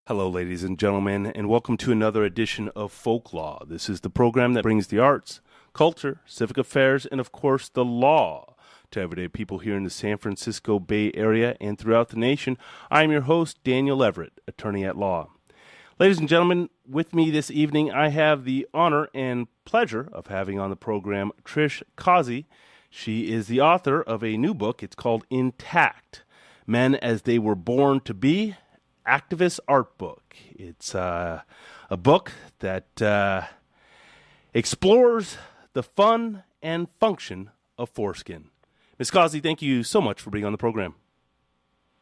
Hello, ladies and gentlemen, and welcome to another edition of Folklaw. This is the program that brings the arts, culture, civic affairs, and of course the law to everyday people here in the San Francisco Bay Area and throughout the nation. I'm your host, Daniel Everett, attorney at law. Ladies and gentlemen, with me this evening, I have the honor and pleasure of having on the program Trish Causey. She is the author of a new book. It's called Intact: Men as They Were Born to Be, activist art book. It's a book that explores the fun and function of foreskin. Ms. Causey, thank you so much for being on the program.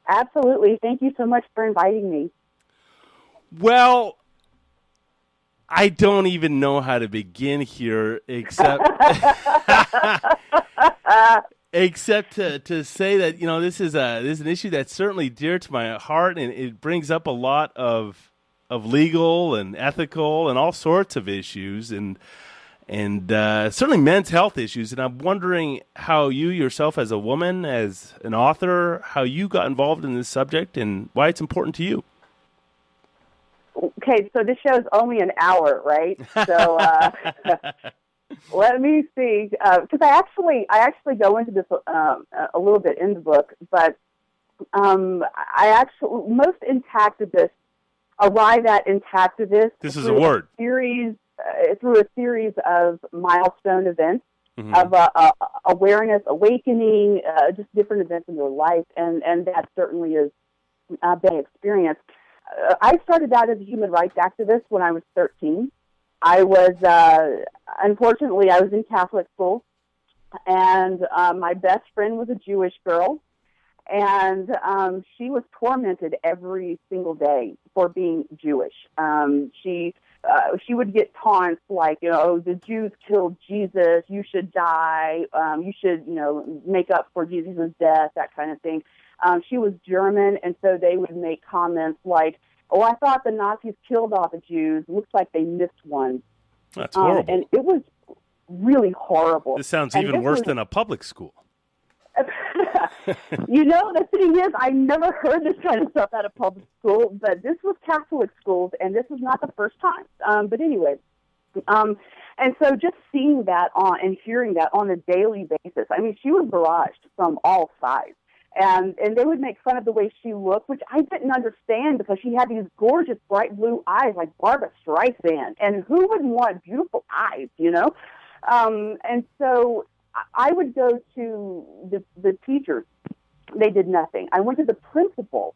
Absolutely. Thank you so much for inviting me. Well, I don't even know how to begin here except except to say that, you know, this is an issue that's certainly dear to my heart, and it brings up a lot of legal and ethical and all sorts of issues, and certainly men's health issues. And I'm wondering how you yourself, as a woman, as an author, how you got involved in this subject and why it's important to you. Okay, so this show is only an hour, right? So let me see, because I actually go into this a little bit in the book, but most intactivists arrive at intactivists. This is a word. Through a series of milestone events, of awareness, awakening, just different events in their life, and that certainly is been experienced. I started out as a human rights activist when I was 13. I was, unfortunately, I was in Catholic school, and my best friend was a Jewish girl, and she was tormented every single day for being Jewish. She would get taunts like, you know, the Jews killed Jesus, you should die, you should, you know, make up for Jesus' death, that kind of thing. She was German, and so they would make comments like, "Oh, I thought the Nazis killed all the Jews. Looks like they missed one." That's horrible. And it was really horrible. This sounds even worse than a public school. You know, the thing is, I never heard this kind of stuff at a public school, but this was Catholic schools, and this was not the first time. But anyway, and so just seeing that and hearing that on a daily basis, I mean, she was barraged from all sides. And they would make fun of the way she looked, which I didn't understand because she had these gorgeous bright blue eyes like Barbra Streisand. And who wouldn't want beautiful eyes, you know? And so I would go to the teachers. They did nothing. I went to the principal,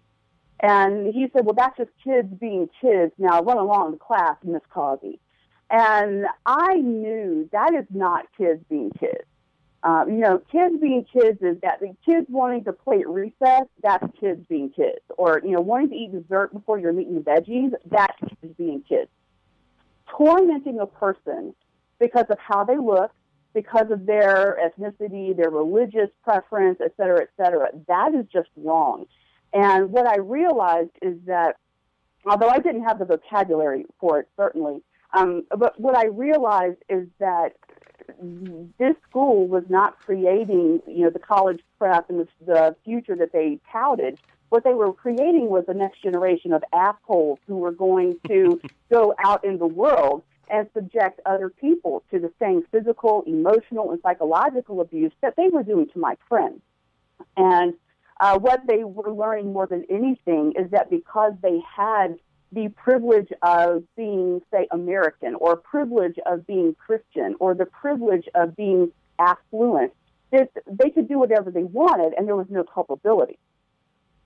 and he said, "Well, that's just kids being kids. Now run along the class, Miss Causey." And I knew that is not kids being kids. You know, kids being kids is that the kids wanting to play at recess, that's kids being kids. Or, you know, wanting to eat dessert before you're eating veggies, that's kids being kids. Tormenting a person because of how they look, because of their ethnicity, their religious preference, et cetera, that is just wrong. And what I realized is that, although I didn't have the vocabulary for it, certainly, but what I realized is that this school was not creating, you know, the college prep and the future that they touted. What they were creating was the next generation of assholes who were going to go out in the world and subject other people to the same physical, emotional, and psychological abuse that they were doing to my friends. And what they were learning more than anything is that because they had the privilege of being, say, American, or privilege of being Christian, or the privilege of being affluent, that they could do whatever they wanted, and there was no culpability.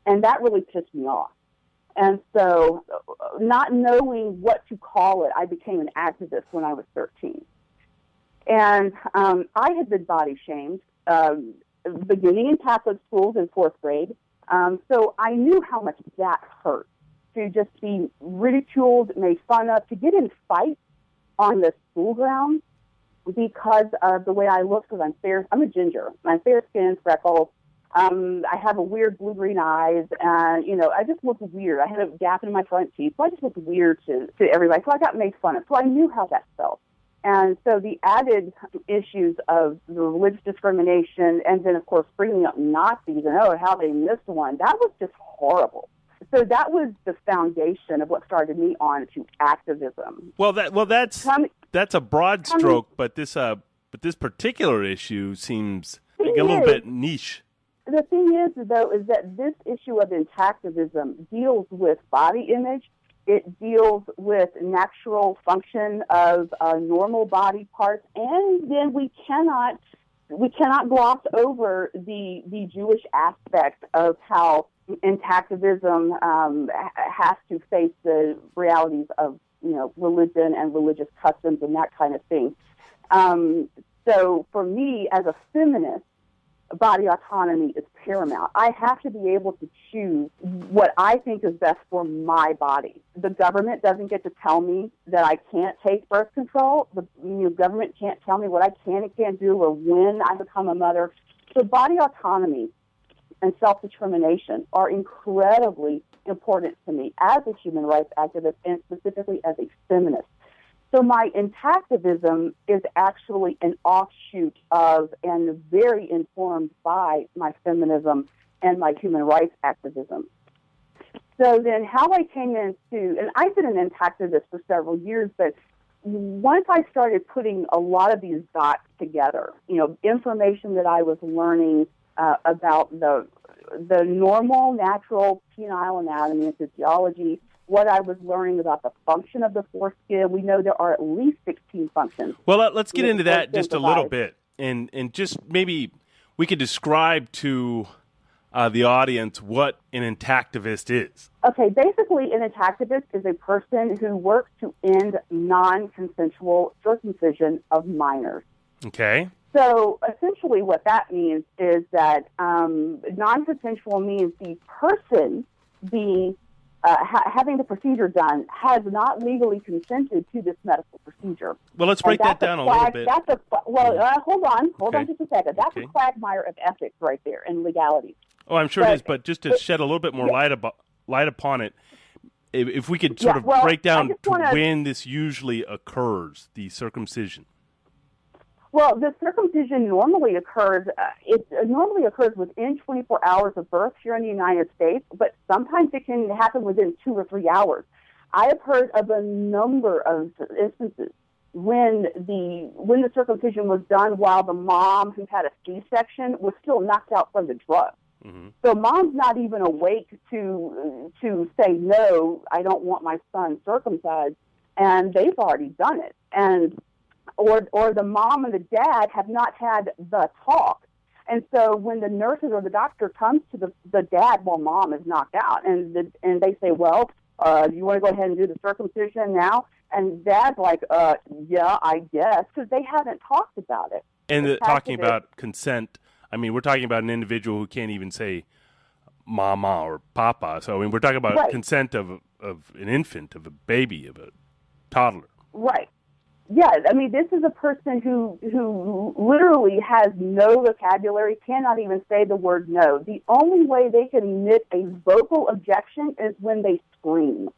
And that really pissed me off. And so, not knowing what to call it, I became an activist when I was 13. And I had been body shamed, beginning in Catholic schools in 4th grade. So I knew how much that hurt. To just be ridiculed, made fun of, to get in fights on the school grounds because of the way I look, because I'm fair. I'm a ginger. I'm fair skinned, freckled. I have a weird blue-green eyes, and, you know, I just looked weird. I had a gap in my front teeth, so I just looked weird to everybody. So I got made fun of. So I knew how that felt. And so the added issues of the religious discrimination, and then, of course, bringing up Nazis and, how they missed one, that was just horrible. So that was the foundation of what started me on to activism. That's a broad stroke, but this particular issue seems like a little bit niche. The thing is, though, is that this issue of intactivism deals with body image. It deals with natural function of normal body parts, and then we cannot gloss over the Jewish aspect of how intactivism has to face the realities of religion and religious customs and that kind of thing. So for me, as a feminist, body autonomy is paramount. I have to be able to choose what I think is best for my body. The government doesn't get to tell me that I can't take birth control. The government can't tell me what I can and can't do or when I become a mother. So body autonomy and self-determination are incredibly important to me as a human rights activist and specifically as a feminist. So my intactivism is actually an offshoot of and very informed by my feminism and my human rights activism. So then how I came into, and I've been an intactivist for several years, but once I started putting a lot of these dots together, information that I was learning about the normal, natural penile anatomy and physiology, what I was learning about the function of the foreskin. We know there are at least 16 functions. Well, let's get into that just a little bit, and just maybe we could describe to the audience what an intactivist is. Okay, basically an intactivist is a person who works to end non-consensual circumcision of minors. Okay. So essentially what that means is that non-consensual means the person being having the procedure done has not legally consented to this medical procedure. Well, let's break that down a little bit. Hold on just a second. That's a quagmire of ethics right there and legality. Oh, I'm sure it is, but just to shed a little bit more light upon it, if we could sort of break down when this usually occurs, the circumcision. Well, the circumcision normally occurs. It normally occurs within 24 hours of birth here in the United States, but sometimes it can happen within 2 or 3 hours. I have heard of a number of instances when the circumcision was done while the mom who had a C-section was still knocked out from the drug. Mm-hmm. So mom's not even awake to say, no, I don't want my son circumcised, and they've already done it. Or the mom and the dad have not had the talk. And so when the nurses or the doctor comes to the dad while mom is knocked out, and they say, well, you want to go ahead and do the circumcision now? And dad's like, yeah, I guess, because they haven't talked about it. And talking about consent, I mean, we're talking about an individual who can't even say mama or papa. So, I mean, we're talking about consent of an infant, of a baby, of a toddler. Right. Yeah, I mean, this is a person who literally has no vocabulary, cannot even say the word no. The only way they can emit a vocal objection is when they scream.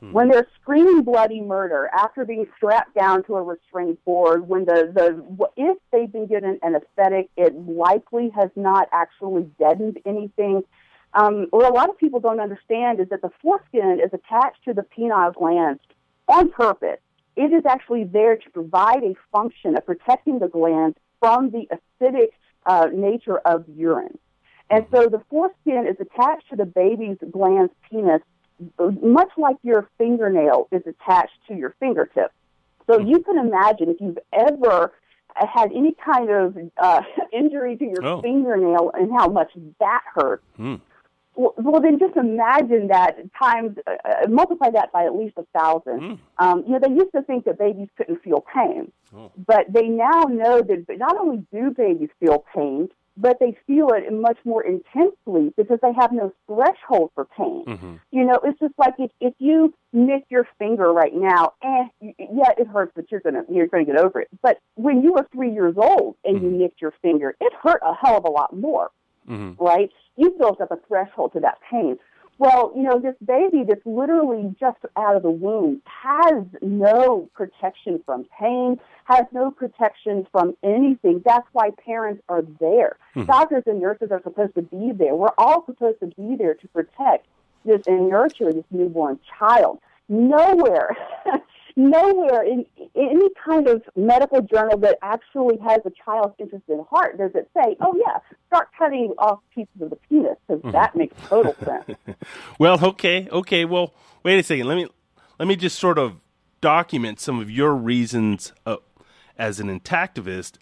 When they're screaming bloody murder after being strapped down to a restraint board, when if they've been given an anesthetic, it likely has not actually deadened anything. What a lot of people don't understand is that the foreskin is attached to the penile glands on purpose. It is actually there to provide a function of protecting the glands from the acidic nature of urine. And so the foreskin is attached to the baby's gland's penis, much like your fingernail is attached to your fingertip. So you can imagine if you've ever had any kind of injury to your fingernail and how much that hurts. Well, then just imagine that times, multiply that by at least 1,000. They used to think that babies couldn't feel pain, but they now know that not only do babies feel pain, but they feel it much more intensely because they have no threshold for pain. Mm-hmm. It's just like if you nick your finger right now, yeah, it hurts, but you're gonna get over it. But when you were 3 years old and you nicked your finger, it hurt a hell of a lot more. Mm-hmm. Right? You built up a threshold to that pain. Well, this baby that's literally just out of the womb has no protection from pain, has no protection from anything. That's why parents are there. Mm-hmm. Doctors and nurses are supposed to be there. We're all supposed to be there to protect this and nurture this newborn child. Nowhere, nowhere in any kind of medical journal that actually has a child's interest in heart does it say, oh, yeah, start cutting off pieces of the penis, because that makes total sense. Well, okay. Well, wait a second. Let me just sort of document some of your reasons as an intactivist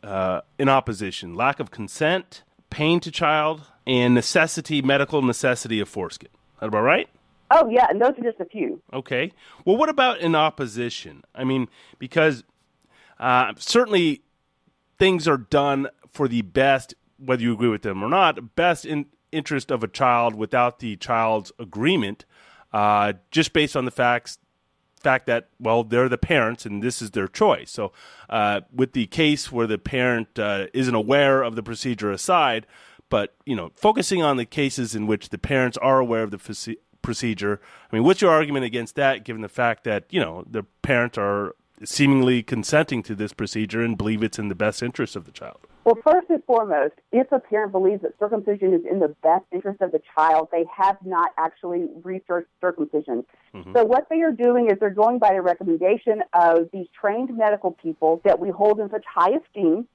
in opposition. Lack of consent, pain to child, and medical necessity of foreskin. That about right? Oh, yeah, and those are just a few. Okay. Well, what about in opposition? I mean, because certainly things are done for the best, whether you agree with them or not, best interest of a child without the child's agreement, just based on the fact that, well, they're the parents and this is their choice. So with the case where the parent isn't aware of the procedure aside, but, focusing on the cases in which the parents are aware of the procedure, I mean, what's your argument against that, given the fact that, the parents are seemingly consenting to this procedure and believe it's in the best interest of the child? Well, first and foremost, if a parent believes that circumcision is in the best interest of the child, they have not actually researched circumcision. Mm-hmm. So what they are doing is they're going by the recommendation of these trained medical people that we hold in such high esteem.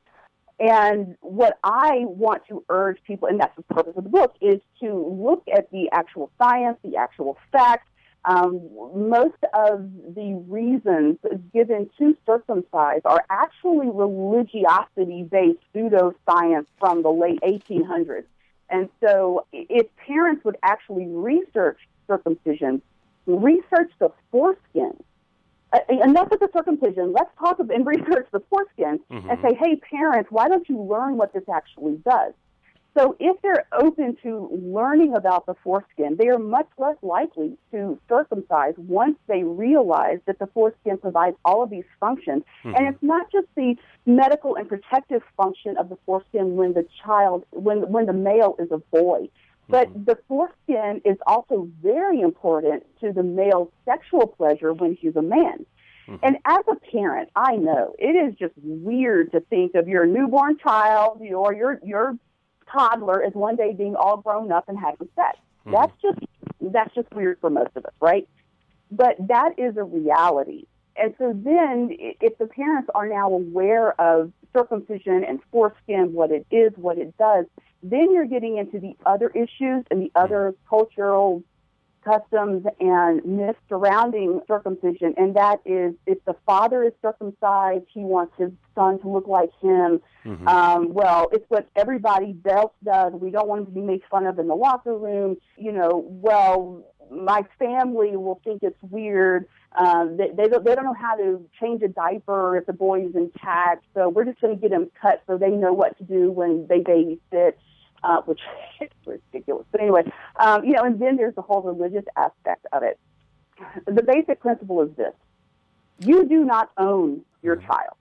And what I want to urge people, and that's the purpose of the book, is to look at the actual science, the actual facts. Most of the reasons given to circumcise are actually religiosity-based pseudoscience from the late 1800s. And so if parents would actually research circumcision, research the foreskin, enough of the circumcision, let's talk and research the foreskin and say, hey, parents, why don't you learn what this actually does? So if they're open to learning about the foreskin, they are much less likely to circumcise once they realize that the foreskin provides all of these functions. Mm-hmm. And it's not just the medical and protective function of the foreskin when the male is a boy. But the foreskin is also very important to the male's sexual pleasure when he's a man. Mm-hmm. And as a parent, I know it is just weird to think of your newborn child or your toddler as one day being all grown up and having sex. Mm-hmm. That's just weird for most of us, right? But that is a reality. And so then if the parents are now aware of circumcision and foreskin, what it is, what it does, then you're getting into the other issues and the other cultural customs and myths surrounding circumcision, and that is if the father is circumcised, he wants his son to look like him. Mm-hmm. Well, it's what everybody else does. We don't want him to be made fun of in the locker room. Well, my family will think it's weird. They don't know how to change a diaper if the boy is intact, so we're just going to get him cut so they know what to do when they babysit. Which is ridiculous. But anyway, and then there's the whole religious aspect of it. The basic principle is this. You do not own your child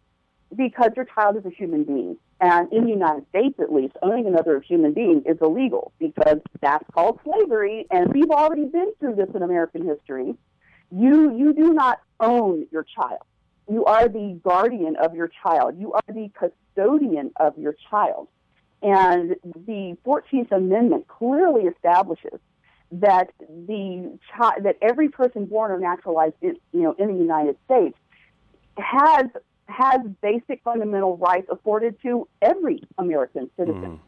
because your child is a human being. And in the United States, at least, owning another human being is illegal because that's called slavery. And we've already been through this in American history. You do not own your child. You are the guardian of your child. You are the custodian of your child. And the 14th Amendment clearly establishes that that every person born or naturalized, in the United States has basic fundamental rights afforded to every American citizen. Mm.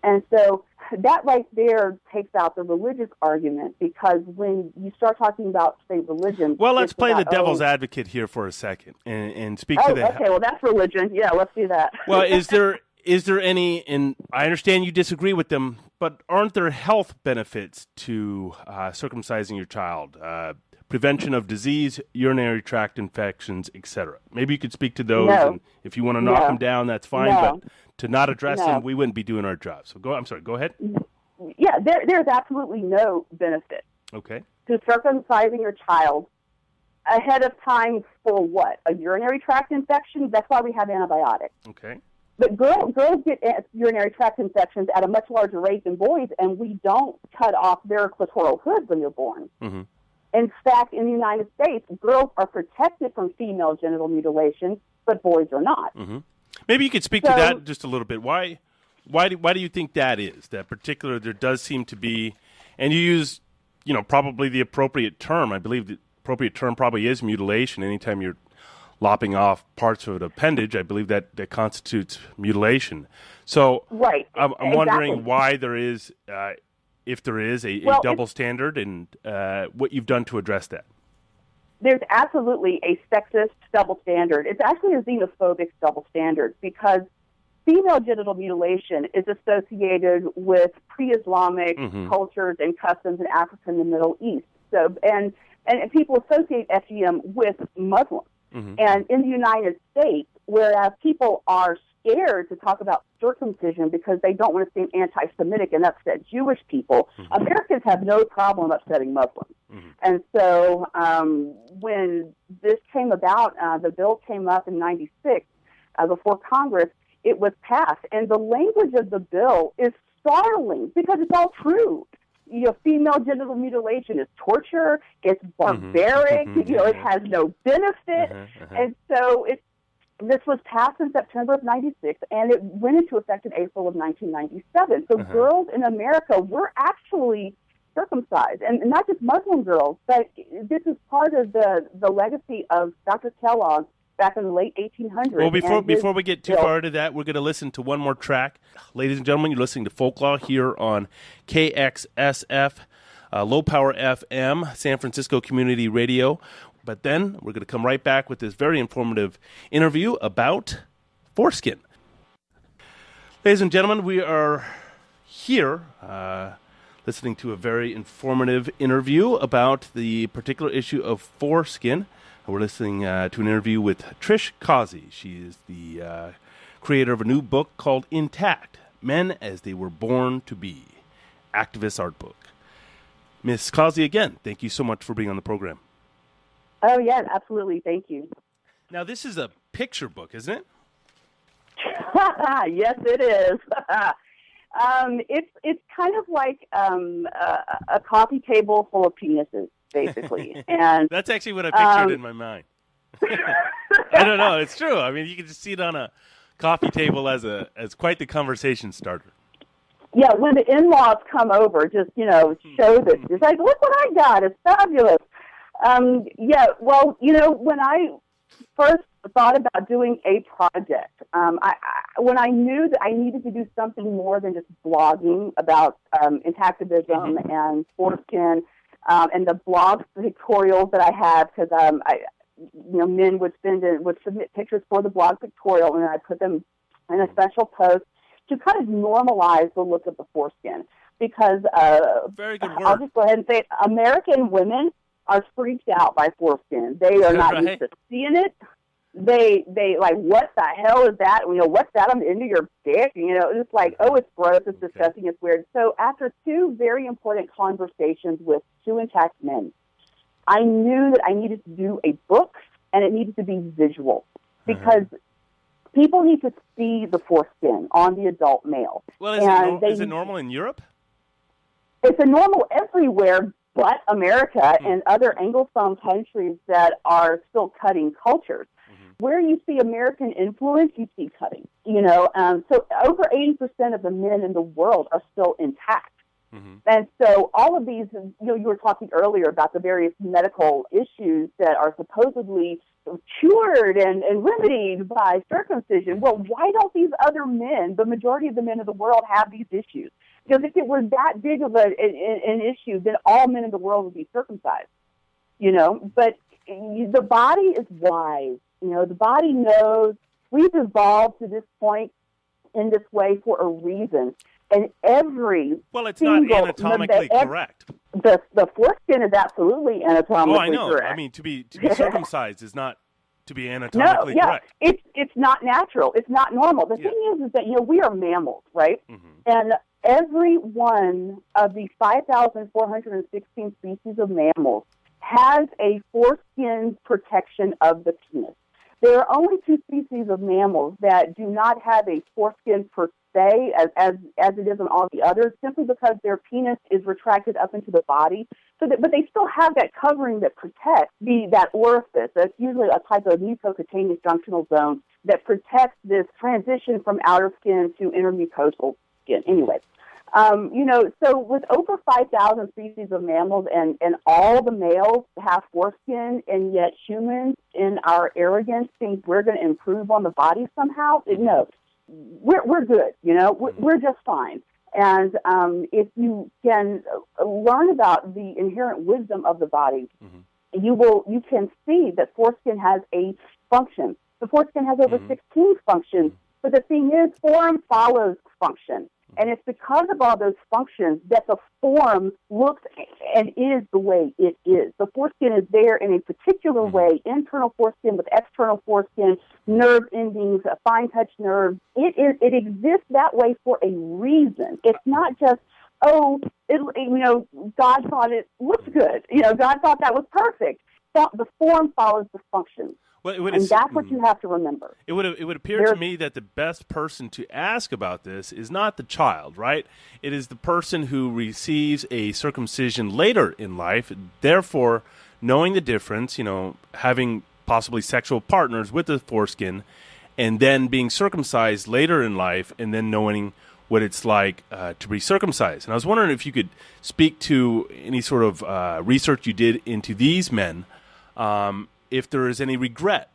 And so that right there takes out the religious argument, because when you start talking about, say, religion... Well, let's play the devil's advocate here for a second and speak to that. Okay, well, that's religion. Yeah, let's do that. Well, is there any, and I understand you disagree with them, but aren't there health benefits to circumcising your child? Prevention of disease, urinary tract infections, etc. Maybe you could speak to those, and if you want to knock them down, that's fine, but to not address them, we wouldn't be doing our job. So go ahead. Yeah, there's absolutely no benefit to circumcising your child ahead of time for what? A urinary tract infection? That's why we have antibiotics. Okay. But girls get urinary tract infections at a much larger rate than boys, and we don't cut off their clitoral hoods when they're born. Mm-hmm. In fact, in the United States, girls are protected from female genital mutilation, but boys are not. Mm-hmm. Maybe you could speak to that just a little bit. Why do you think that is? That particular, there does seem to be, and you probably the appropriate term. I believe the appropriate term probably is mutilation. Anytime you're lopping off parts of an appendage, I believe that constitutes mutilation. So right. I'm exactly. wondering why there is, if there is, a double standard, and what you've done to address that. There's absolutely a sexist double standard. It's actually a xenophobic double standard because female genital mutilation is associated with pre-Islamic cultures and customs in Africa and the Middle East. So, and people associate FGM with Muslims. And in the United States, whereas people are scared to talk about circumcision because they don't want to seem anti-Semitic and upset Jewish people, Americans have no problem upsetting Muslims. And so when this came about, the bill came up in 96 before Congress, it was passed. And the language of the bill is startling because it's all true. Female genital mutilation is torture. It's barbaric. It has no benefit. And so this was passed in September of 96, and it went into effect in April of 1997. So girls in America were actually circumcised, and not just Muslim girls, but this is part of the legacy of Dr. Kellogg back in the late 1800s. Well, before we get too far into that, we're going to listen to one more track. Ladies and gentlemen, you're listening to Folklaw here on KXSF, Low Power FM, San Francisco Community Radio. But then we're going to come right back with this very informative interview about foreskin. Ladies and gentlemen, we are here listening to a very informative interview about the particular issue of foreskin. We're listening to an interview with Trish Causey. She is the creator of a new book called Intact, Men as They Were Born to Be, activist art book. Miss Causey, again, thank you so much for being on the program. Oh, yeah, absolutely. Thank you. Now, this is a picture book, isn't it? Yes, it is. It's kind of like a coffee table full of penises, basically. And that's actually what I pictured in my mind. I don't know. It's true. I mean, you can just see it on a coffee table as quite the conversation starter. Yeah, when the in-laws come over, just, show this. It's like, look what I got. It's fabulous. When I first thought about doing a project, when I knew that I needed to do something more than just blogging about intactivism and foreskin, and the blog pictorials that I have, because men would submit pictures for the blog pictorial, and I put them in a special post to kind of normalize the look of the foreskin. Because very good word. I'll just go ahead and say it, American women are freaked out by foreskin. They are not used to seeing it. They like, what the hell is that? What's that on the end of your dick? It's like, oh, it's gross, it's disgusting, it's weird. So after two very important conversations with two intact men, I knew that I needed to do a book, and it needed to be visual, because people need to see the foreskin on the adult male. Well, is it normal in Europe? It's a normal everywhere, but America and other Anglophone countries that are still cutting cultures. Where you see American influence, you see cutting. So over 80% of the men in the world are still intact. And so all of these, you were talking earlier about the various medical issues that are supposedly cured and remedied by circumcision. Well, why don't these other men, the majority of the men of the world, have these issues? Because if it were that big of an issue, then all men in the world would be circumcised. But the body is wise. The body knows. We've evolved to this point in this way for a reason. And it's not anatomically correct. The foreskin is absolutely anatomically correct. Oh, I know. I mean, to be circumcised is not to be anatomically correct. It's not natural. It's not normal. The thing is that we are mammals, right? And every one of the 5,416 species of mammals has a foreskin protection of the penis. There are only two species of mammals that do not have a foreskin per se, as it is on all the others, simply because their penis is retracted up into the body. But they still have that covering that protects that orifice. That's usually a type of mucocutaneous junctional zone that protects this transition from outer skin to intermucosal skin. Anyway, So with over 5,000 species of mammals and all the males have foreskin, and yet humans in our arrogance think we're going to improve on the body somehow, no, we're good, we're just fine. And if you can learn about the inherent wisdom of the body, you can see that foreskin has a function. The foreskin has over 16 functions, but the thing is, form follows function. And it's because of all those functions that the form looks and is the way it is. The foreskin is there in a particular way, internal foreskin with external foreskin, nerve endings, fine touch nerves. It exists that way for a reason. It's not just, God thought it looked good. God thought that was perfect. The form follows the function. Well, and that's what you have to remember. It would appear to me that the best person to ask about this is not the child, right? It is the person who receives a circumcision later in life, therefore knowing the difference, having possibly sexual partners with the foreskin, and then being circumcised later in life, and then knowing what it's like to be circumcised. And I was wondering if you could speak to any sort of research you did into these men, if there is any regret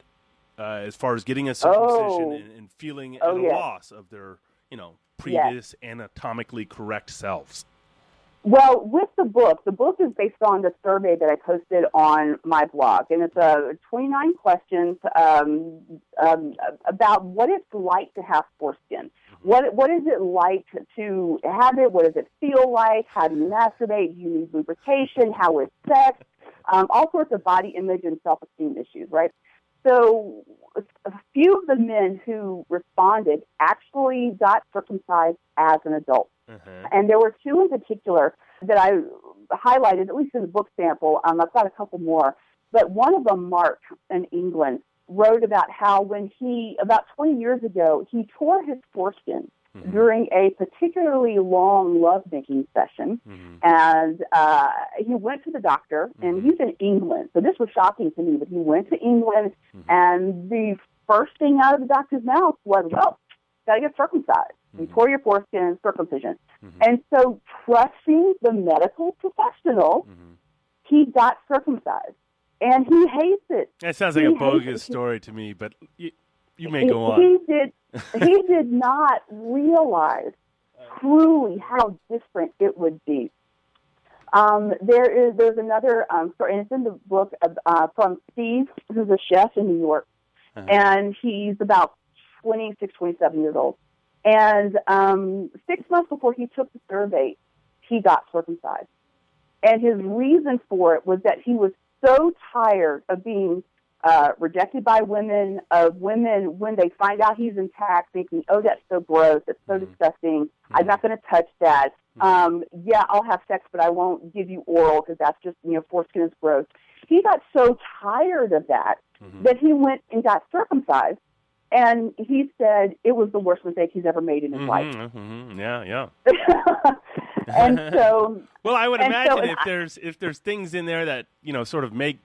as far as getting a circumcision and feeling a loss of their, previous anatomically correct selves. Well, with the book is based on the survey that I posted on my blog, and it's 29 questions about what it's like to have foreskin. What is it like to have it? What does it feel like? How do you masturbate? Do you need lubrication? How is sex? All sorts of body image and self-esteem issues, right? So a few of the men who responded actually got circumcised as an adult. And there were two in particular that I highlighted, at least in the book sample. I've got a couple more. But one of them, Mark, in England, wrote about how when about 20 years ago, he tore his foreskin during a particularly long lovemaking session. And he went to the doctor, and he's in England. So this was shocking to me, but he went to England, and the first thing out of the doctor's mouth was, well, got to get circumcised. You tore your foreskin, circumcision. And so, trusting the medical professional, he got circumcised. And he hates it. That sounds like a bogus story to me, but you may go on. He did not realize truly how different it would be. There's another story, and it's in the book from Steve, who's a chef in New York, and he's about 26, 27 years old. And 6 months before he took the survey, he got circumcised. And his reason for it was that he was so tired of being rejected by women, of women when they find out he's intact thinking, oh, that's so gross, it's so disgusting, I'm not going to touch that. Yeah, I'll have sex, but I won't give you oral because that's just, foreskin is gross. He got so tired of that that he went and got circumcised. And he said it was the worst mistake he's ever made in his life. Yeah. And so, well, I would imagine if there's things in there that sort of make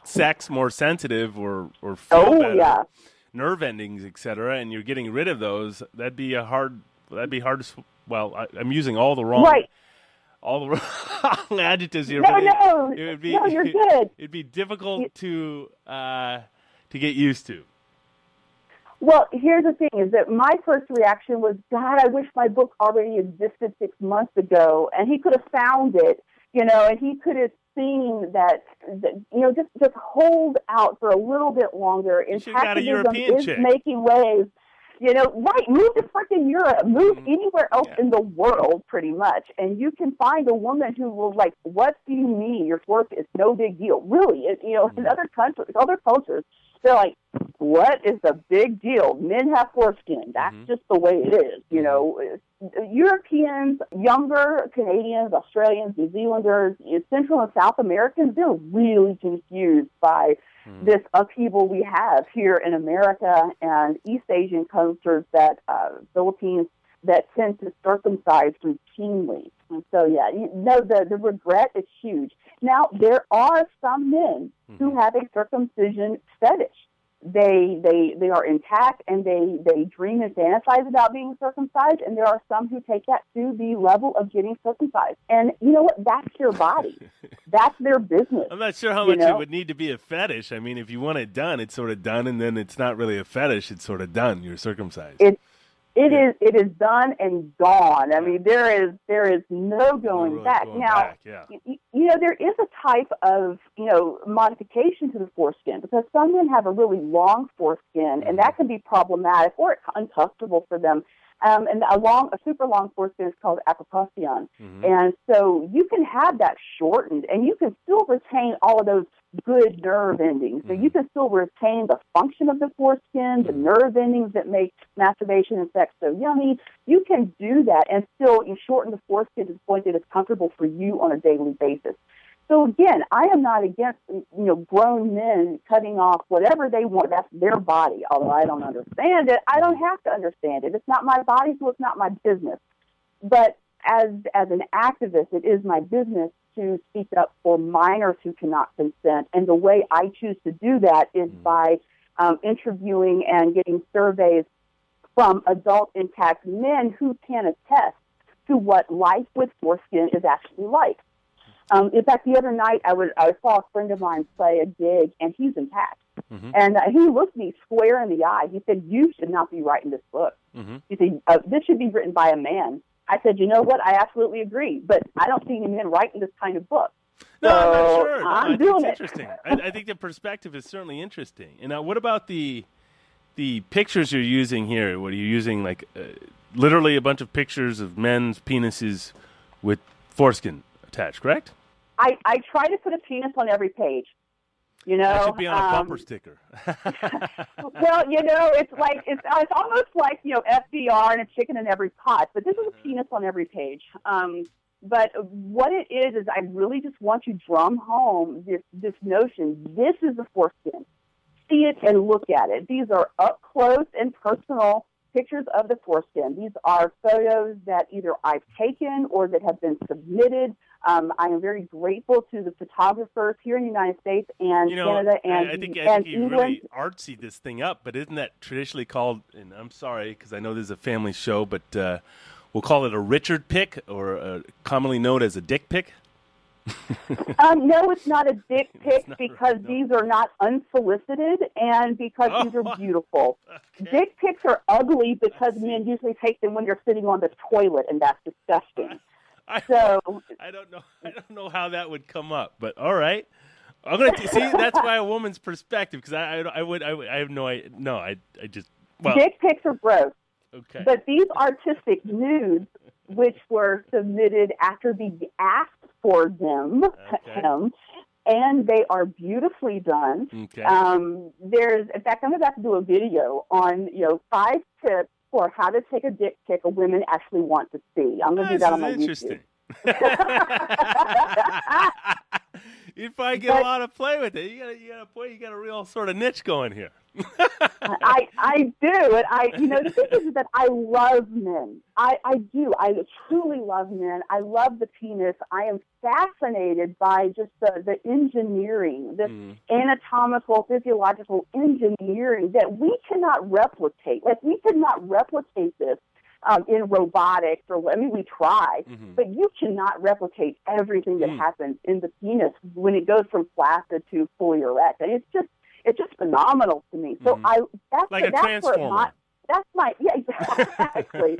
sex more sensitive or feel better, nerve endings, etc., and you're getting rid of those, that'd be hard. Well, I'm using all the wrong adjectives here. No, you're good. It'd be difficult to get used to. Well, here's the thing, is that my first reaction was, God, I wish my book already existed 6 months ago, and he could have found it, and he could have seen that just hold out for a little bit longer. Impactivism is making waves. Right, move to freaking Europe, move anywhere else in the world, pretty much, and you can find a woman who will what do you mean? Your work is no big deal. Really, in other countries, other cultures, they're like, what is the big deal? Men have foreskin. That's just the way it is. Europeans, younger Canadians, Australians, New Zealanders, Central and South Americans, they're really confused by this upheaval we have here in America and East Asian cultures, that Philippines, that tend to circumcise routinely. And so, the regret is huge. Now, there are some men who have a circumcision fetish. they are intact, and they dream and fantasize about being circumcised, and there are some who take that to the level of getting circumcised. And you know what? That's their body. That's their business. I'm not sure how much it would need to be a fetish. I mean, if you want it done, it's sort of done, and then it's not really a fetish. It's sort of done. You're circumcised. It is done and gone. I mean, there is no going back. Now, there is a type of, modification to the foreskin, because some men have a really long foreskin, and that can be problematic or it's uncomfortable for them. And a super long foreskin is called acroposion. And so you can have that shortened, and you can still retain all of those good nerve endings. So you can still retain the function of the foreskin, the nerve endings that make masturbation and sex so yummy. You can do that and still shorten the foreskin to the point that it's comfortable for you on a daily basis. So again, I am not against, grown men cutting off whatever they want. That's their body. Although I don't understand it, I don't have to understand it. It's not my body, so it's not my business. But as an activist, it is my business to speak up for minors who cannot consent. And the way I choose to do that is by interviewing and getting surveys from adult intact men who can attest to what life with foreskin is actually like. In fact, the other night I saw a friend of mine play a gig, and he's intact. And he looked me square in the eye. He said, "You should not be writing this book." He said, "This should be written by a man." I said, "You know what? I absolutely agree, but I don't see any men writing this kind of book." No, I'm not sure. I'm doing it. Interesting. I think the perspective is certainly interesting. And now, what about the pictures you're using here? What are you using? Like literally a bunch of pictures of men's penises with foreskin attached, correct? I try to put a penis on every page. That should be on a bumper sticker. Well, it's almost like FDR and a chicken in every pot, but this is a penis on every page. But what it is I really just want to drum home this notion. This is the foreskin. See it and look at it. These are up close and personal pictures of the foreskin. These are photos that either I've taken or that have been submitted. I am very grateful to the photographers here in the United States and Canada and I think England. you really artsy this thing up, but isn't that traditionally called, and I'm sorry because I know this is a family show, but we'll call it a Richard pic, or commonly known as a dick pic? No, it's not a dick pic because these are not unsolicited and because these are beautiful. Okay. Dick pics are ugly because men usually take them when you're sitting on the toilet, and that's disgusting. I don't know how that would come up, but all right. I'm gonna see. That's why a woman's perspective, because I have no idea. No, I just dick pics are gross. Okay. But these artistic nudes, which were submitted after being asked for them, and they are beautifully done. Okay. In fact, I'm about to do a video on 5 tips for how to take a dick pic a women actually want to see. I'm going to do that on my interesting. YouTube. You'd probably get a lot of play with it. You got a real sort of niche going here. I do. And the thing is that I love men. I do. I truly love men. I love the penis. I am fascinated by just the engineering, this anatomical, physiological engineering that we cannot replicate. Like, we could not replicate this in robotics, we try, but you cannot replicate everything that happens in the penis when it goes from flaccid to fully erect. And it's just phenomenal to me. So that's like a transformer. Exactly.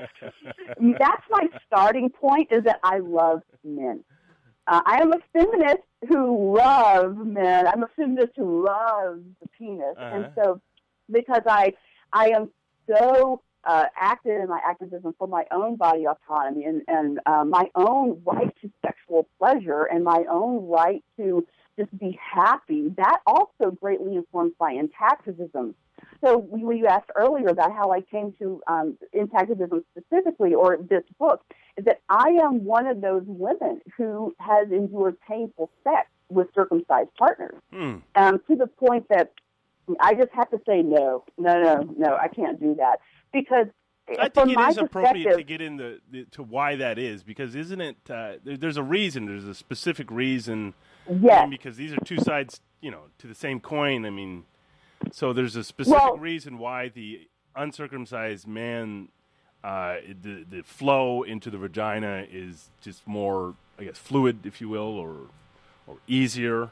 That's my starting point, is that I love men. I am a feminist who loves men. I'm a feminist who loves the penis. And so because I am so active in my activism for my own body autonomy and my own right to sexual pleasure and my own right to just be happy, that also greatly informs my intactivism. So when you asked earlier about how I came to intactivism specifically, or this book, is that I am one of those women who has endured painful sex with circumcised partners, to the point that I just have to say no, I can't do that. Because I think it is appropriate to get into to why that is, because isn't it? There's a reason. There's a specific reason. Yes. Because these are two sides, to the same coin. I mean, So there's a specific reason why the uncircumcised man, the flow into the vagina is just more, I guess, fluid, if you will, or easier,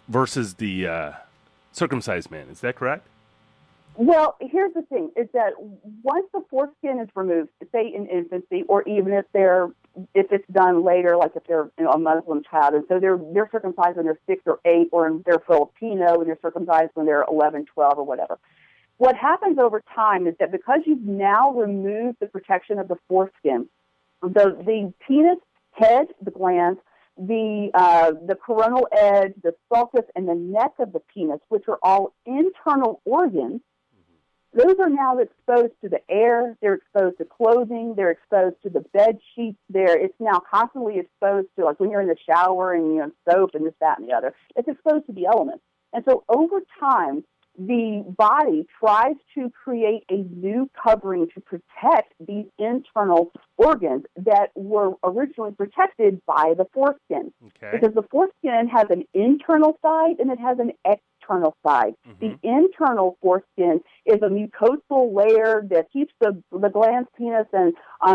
versus the circumcised man. Is that correct? Well, here's the thing, is that once the foreskin is removed, say in infancy, or even if it's done later, like if they're a Muslim child, and so they're circumcised when they're 6 or 8, or they're Filipino and they're circumcised when they're 11, 12, or whatever. What happens over time is that because you've now removed the protection of the foreskin, the penis head, the glands, the coronal edge, the sulcus, and the neck of the penis, which are all internal organs, those are now exposed to the air, they're exposed to clothing, they're exposed to the bed sheets, it's now constantly exposed to, like when you're in the shower and soap and this, that, and the other, it's exposed to the elements. And so over time, the body tries to create a new covering to protect these internal organs that were originally protected by the foreskin. Okay. Because the foreskin has an internal side and it has an external side. Mm-hmm. The internal foreskin is a mucosal layer that keeps the glans, penis, and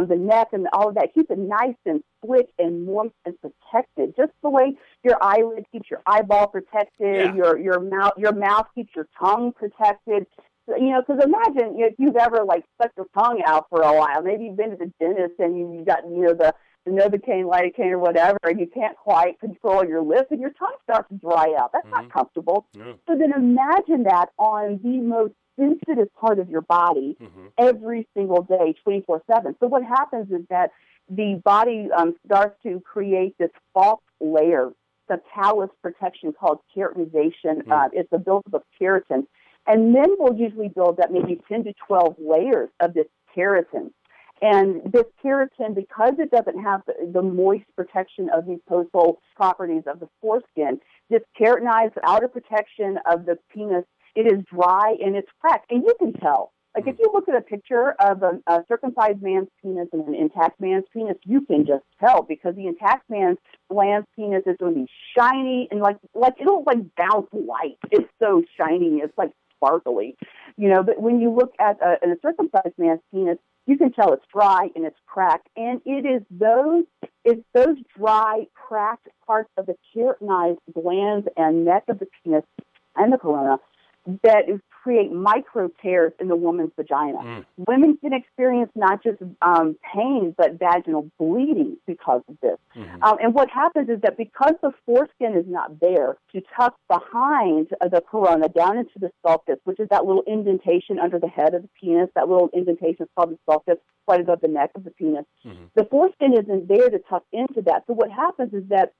the neck and all of that, keeps it nice and split and moist and protected, just the way your eyelid keeps your eyeball protected, your mouth keeps your tongue protected. Because imagine if you've ever stuck your tongue out for a while. Maybe you've been to the dentist and you got the Novocaine, lidocaine, or whatever, and you can't quite control your lips, and your tongue starts to dry out. That's not comfortable. Yeah. So then imagine that on the most sensitive part of your body every single day, 24/7. So what happens is that the body starts to create this false layer, the callus protection called keratinization. It's the buildup of keratin. And men will usually build up maybe 10 to 12 layers of this keratin. And this keratin, because it doesn't have the moist protection of the mucosal properties of the foreskin, this keratinized outer protection of the penis, it is dry and it's cracked. And you can tell. Like if you look at a picture of a circumcised man's penis and an intact man's penis, you can just tell, because the intact man's glans penis is going to be shiny and like it'll bounce light. It's so shiny. It's sparkly, But when you look at a circumcised man's penis, you can tell it's dry and it's cracked, and it's those dry, cracked parts of the keratinized glands and neck of the penis and the corona that create micro tears in the woman's vagina. Women can experience not just pain, but vaginal bleeding because of this. And what happens is that because the foreskin is not there to tuck behind the corona down into the sulcus, which is that little indentation under the head of the penis, that little indentation is called the sulcus, right above the neck of the penis. The foreskin isn't there to tuck into that. So what happens is that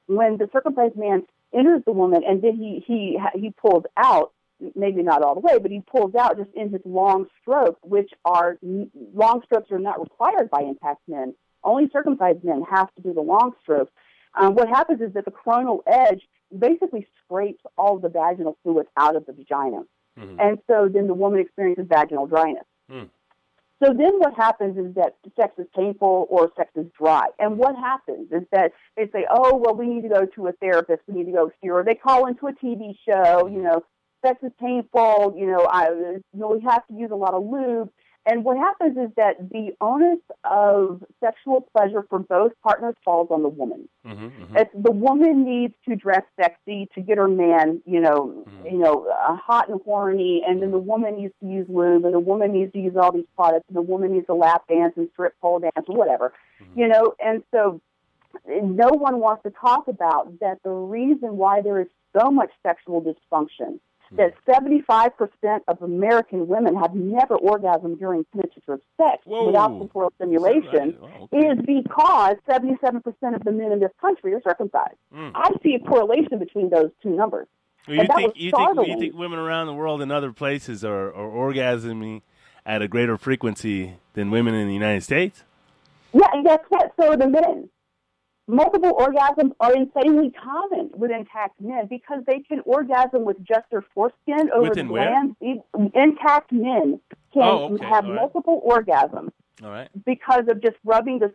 when the circumcised man enters the woman and then he pulls out, maybe not all the way, but he pulls out just in his long strokes, long strokes are not required by intact men. Only circumcised men have to do the long strokes. What happens is that the coronal edge basically scrapes all of the vaginal fluid out of the vagina. And so then the woman experiences vaginal dryness. So then what happens is that sex is painful or sex is dry. And what happens is that they say, oh, well, we need to go to a therapist, we need to go see her. Or they call into a TV show, sex is painful, we have to use a lot of lube. And what happens is that the onus of sexual pleasure for both partners falls on the woman. The woman needs to dress sexy to get her man, hot and horny, and then the woman needs to use lube, and the woman needs to use all these products, and the woman needs to lap dance and strip pole dance or whatever, and so no one wants to talk about that the reason why there is so much sexual dysfunction, that 75% of American women have never orgasmed during penetrative sex without clitoral stimulation, is because 77% of the men in this country are circumcised. I see a correlation between those two numbers. Well, you think women around the world and other places are orgasming at a greater frequency than women in the United States? Yeah, and guess what? So are the men. Multiple orgasms are insanely common with intact men because they can orgasm with just their foreskin over the glands. Intact men can have multiple orgasms All right. because of just rubbing the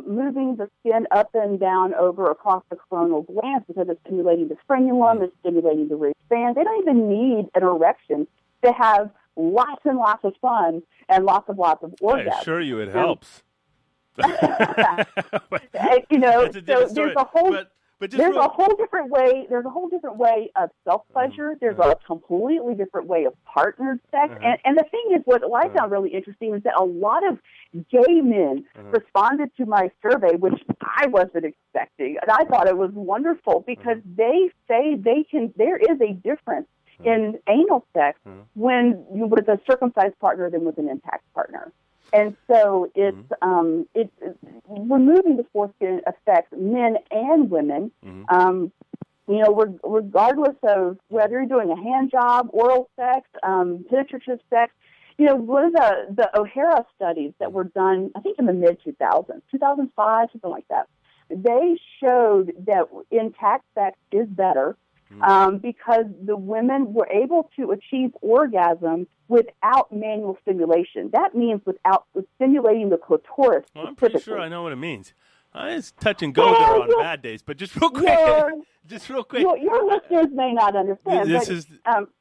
moving the skin up and down over across the coronal glands, because it's stimulating the frenulum, it's stimulating the ridge band. They don't even need an erection to have lots and lots of fun and lots of orgasms. I assure you it helps. You know, That's a different so story. there's a whole But just there's a whole different way. There's a whole different way of self-pleasure. There's a completely different way of partnered sex. And the thing is, what I found really interesting is that a lot of gay men responded to my survey, which I wasn't expecting. And I thought it was wonderful because they say there is a difference in anal sex when you with a circumcised partner than with an intact partner. And so it's removing the foreskin affects men and women. You know, regardless of whether you're doing a hand job, oral sex, penetrative sex. You know, one of the O'Hara studies that were done, I think in the mid-2000s, 2005, something like that, they showed that intact sex is better because the women were able to achieve orgasm without manual stimulation. That means without stimulating the clitoris. Well, I'm pretty sure I know what it means. It's touch and go there on bad days, but just real quick. Your listeners may not understand.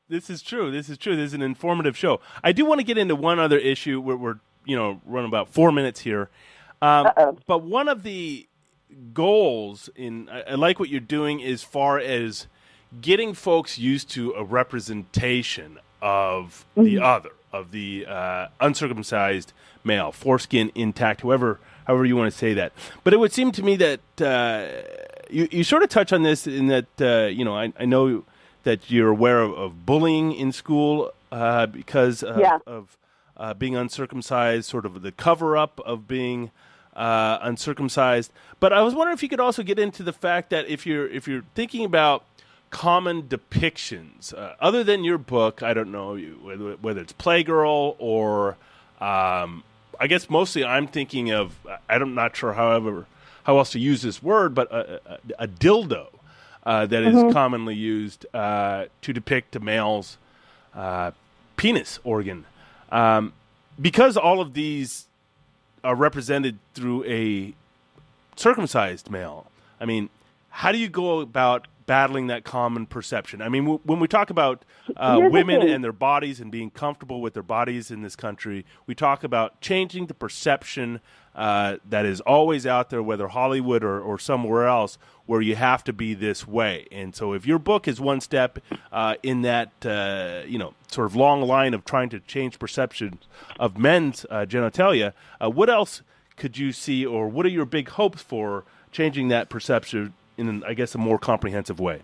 This is true. This is an informative show. I do want to get into one other issue. We're running about 4 minutes here. But one of the goals I like what you're doing as far as getting folks used to a representation of the other, of the uncircumcised male, foreskin intact, however you want to say that. But it would seem to me that you sort of touch on this in that, I know that you're aware of bullying in school because of being uncircumcised, sort of the cover-up of being uncircumcised. But I was wondering if you could also get into the fact that if you're thinking about common depictions, other than your book, I don't know whether it's Playgirl or I guess mostly I'm thinking of, I'm not sure how else to use this word, but a dildo that is commonly used to depict a male's penis organ. Because all of these are represented through a circumcised male, I mean, how do you go about battling that common perception? I mean, when we talk about women and their bodies and being comfortable with their bodies in this country, we talk about changing the perception that is always out there, whether Hollywood or somewhere else, where you have to be this way. And so if your book is one step in that, sort of long line of trying to change perception of men's genitalia, what else could you see, or what are your big hopes for changing that perception in, I guess, a more comprehensive way?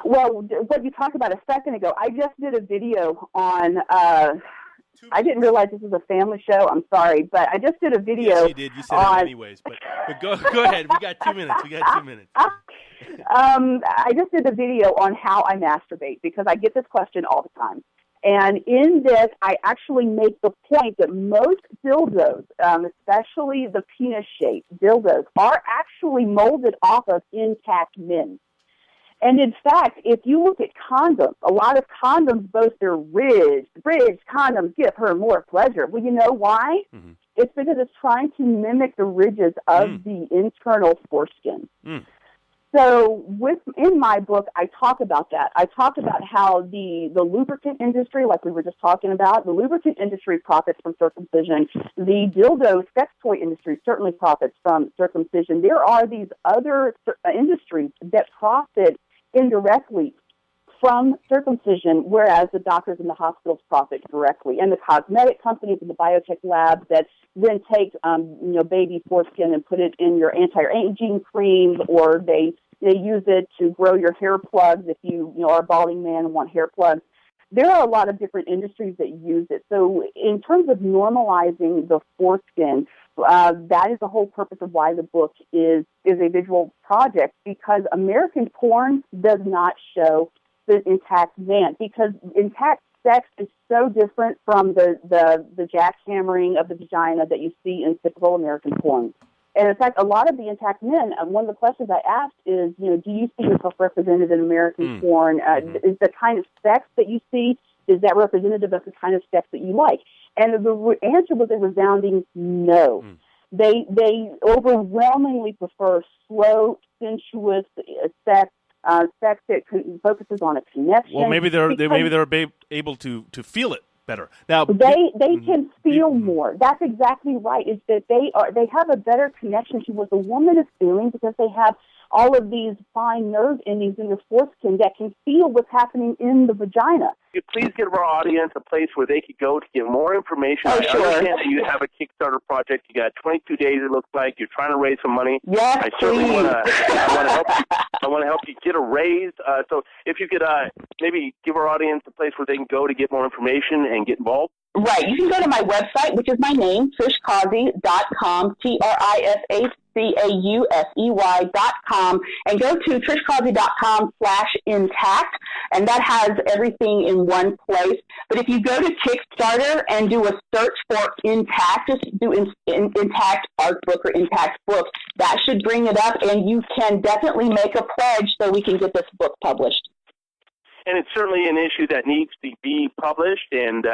Well, what you talked about a second ago, I just did a video on, I didn't realize this was a family show. I'm sorry, but I just did a video. Yes, you did. You said it anyways, but go ahead. We got 2 minutes. I just did a video on how I masturbate because I get this question all the time. And in this, I actually make the point that most dildos, especially the penis-shaped dildos, are actually molded off of intact men. And in fact, if you look at condoms, a lot of condoms boast their ridged condoms give her more pleasure. Well, you know why? Mm-hmm. It's because it's trying to mimic the ridges of the internal foreskin. So in my book, I talk about that. I talk about how the lubricant industry, like we were just talking about, the lubricant industry profits from circumcision. The dildo sex toy industry certainly profits from circumcision. There are these other industries that profit indirectly from circumcision, whereas the doctors and the hospitals profit directly. And the cosmetic companies and the biotech labs that then take baby foreskin and put it in your anti-aging creams, or they use it to grow your hair plugs if you are a balding man and want hair plugs. There are a lot of different industries that use it. So in terms of normalizing the foreskin, that is the whole purpose of why the book is a visual project, because American porn does not show the intact man, because intact sex is so different from the jackhammering of the vagina that you see in typical American porn. And in fact, a lot of the intact men, one of the questions I asked is, do you see yourself represented in American porn? Is the kind of sex that you see Is that representative of the kind of sex that you like? And the answer was a resounding no. They overwhelmingly prefer slow, sensuous sex, sex that focuses on a connection. Well, maybe they're able to feel it better. Now they can feel more. That's exactly right. Is that they have a better connection to what the woman is feeling because they have all of these fine nerve endings in their foreskin that can feel what's happening in the vagina. Please give our audience a place where they could go to get more information. Oh, I understand that you have a Kickstarter project. You got 22 days, it looks like. You're trying to raise some money. Yes, I certainly want to help you get a raise. So if you could maybe give our audience a place where they can go to get more information and get involved. Right. You can go to my website, which is my name, trishcausey.com, TrishCausey.com, and go to trishcausey.com/intact, and that has everything in one place. But if you go to Kickstarter and do a search for Intact, just do Intact Art Book or Intact Book, that should bring it up, and you can definitely make a pledge so we can get this book published. And it's certainly an issue that needs to be published, and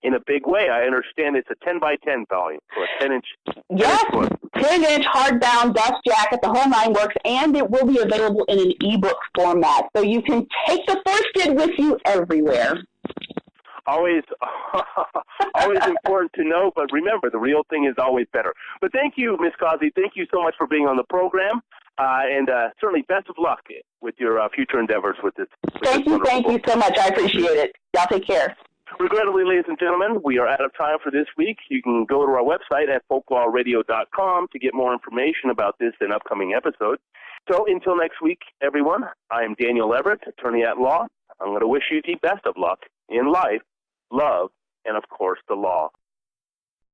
in a big way. I understand it's a 10 by 10 volume, so a 10-inch. Yes, 10-inch hardbound dust jacket, the whole nine works, and it will be available in an ebook format, so you can take the foreskin with you everywhere. Always important to know, but remember, the real thing is always better. But thank you, Ms. Causey. Thank you so much for being on the program, and certainly best of luck with your future endeavors with this. Thank you so much. I appreciate it. Y'all take care. Regrettably, ladies and gentlemen, we are out of time for this week. You can go to our website at folklawradio.com to get more information about this and upcoming episodes. So until next week, everyone, I am Daniel Everett, attorney at law. I'm going to wish you the best of luck in life, love, and, of course, the law.